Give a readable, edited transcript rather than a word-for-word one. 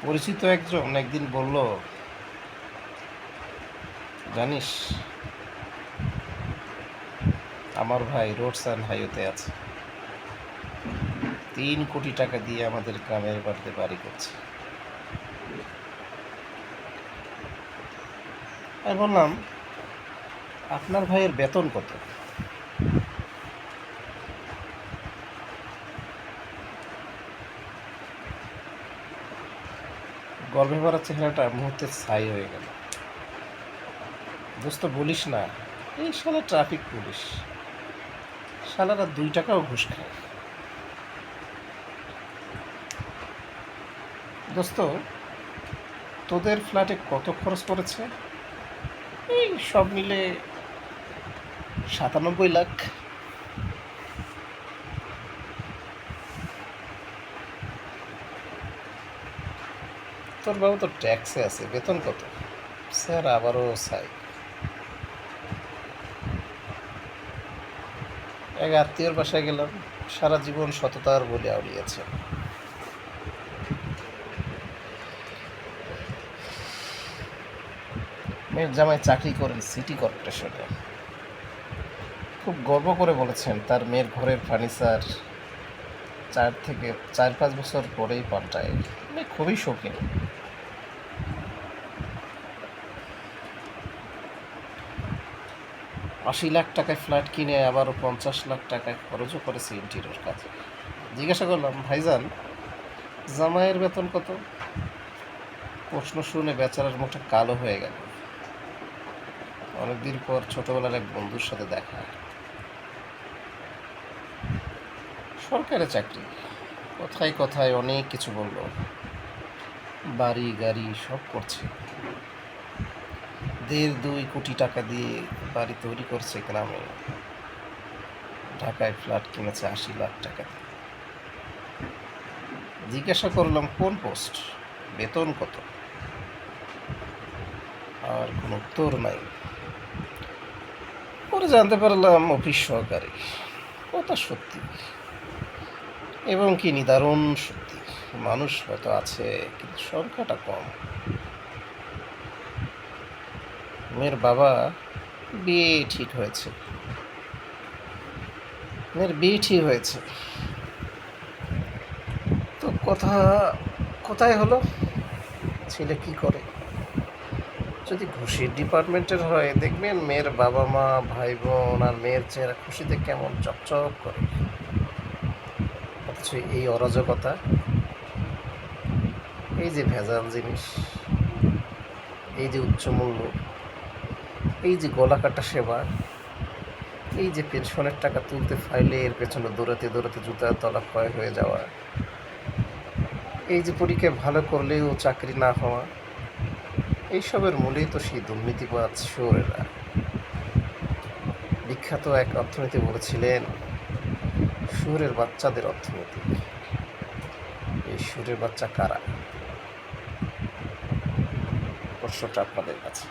পরিচিত একজন একদিন বলল, জানিস আমার ভাই রোডস অ্যান্ড হাইওয়েতে আছে, 3 কোটি টাকা দিয়ে আমাদের গ্রামের বাড়িতে বাড়ি করছে। আমি বললাম, আপনার ভাইয়ের বেতন কত? গর্বে ভরা চেহারাটা মুহূর্তে ছাই হয়ে গেল। দোস্ত বলিস না, এই শালা ট্রাফিক পুলিশ, শালারা 2 টাকাও ঘুষ খায়। দোস্ত, তোদের ফ্ল্যাটে কত খরচ পড়েছে? এই সব মিলে 97 লাখ। তোর বাবু তো ট্যাক্সে আছে, বেতন কত? স্যার আবারও ছাই। এক আত্মীয়র বাসায় গেলাম, সারা জীবন সততার বলে আউড়িয়েছে। মেয়ের জামাই চাকরি করেন সিটি কর্পোরেশনে। খুব গর্ব করে বলেছেন তার মেয়ের ঘরের ফার্নিচার 4 থেকে 5 বছর পরেই পাল্টায়। মেয়ে খুবই শৌখিন। 80 লাখ টাকায় ফ্ল্যাট কিনে আবারও 50 লাখ টাকায় খরচও করেছে ইন্টেরিয়র কাজে। জিজ্ঞাসা করলাম, ভাইজান জামাইয়ের বেতন কত? প্রশ্ন শুনে বেচারার মুখটা কালো হয়ে গেল। অনেকদিন পর ছোটবেলার এক বন্ধুর সাথে দেখা। সরকারি চাকরি, কথায় কথায় অনেক কিছু বলল। বাড়ি গাড়ি সব করছে। 1.5-2 কোটি টাকা দিয়ে বাড়ি তৈরি করছে গ্রামে। ঢাকায় ফ্ল্যাট কিনেছে 80 লাখ টাকা দিয়ে। জিজ্ঞাসা করলাম কোন পোস্ট, বেতন কত? আর কোনো উত্তর নাই। পরে জানতে পারলাম অফিস সহকারী। কথা সত্যি, এবং কি নিদারুণ সত্যি। মানুষ হয়তো আছে, কিন্তু সংখ্যাটা কম। মেয়ের বাবা বিয়ে ঠিক হয়েছে মেয়ের বিয়ে ঠিক হয়েছে তো কোথায় হলো? ছেলে কি করে? যদি ঘুষির ডিপার্টমেন্টের হয়, দেখবেন মেয়ের বাবা মা ভাই বোন আর মেয়ের চেহারা খুশিতে কেমন চকচক করে। অথচ এই অরাজকতা, এই যে ভেজাল জিনিস, এই যে উচ্চ মূল্য, এই যে গলাকাটা সেবা, এই যে পেনশনের টাকা তুলতে ফাইলে এর পেছনে দৌড়াতে দৌড়াতে জুতার তলা ক্ষয় হয়ে যাওয়া, এই যে পরীক্ষায় ভালো করলেও চাকরি না হওয়া, এইসবের মূলেই তো সেই দুর্নীতিবাজ শুয়োরেরা। বিখ্যাত এক অর্থনীতি বলেছিলেন, শুয়োরের বাচ্চাদের অর্থনীতি। এই শুয়োরের বাচ্চা কারা? প্রশ্নটা আপনাদের কাছে।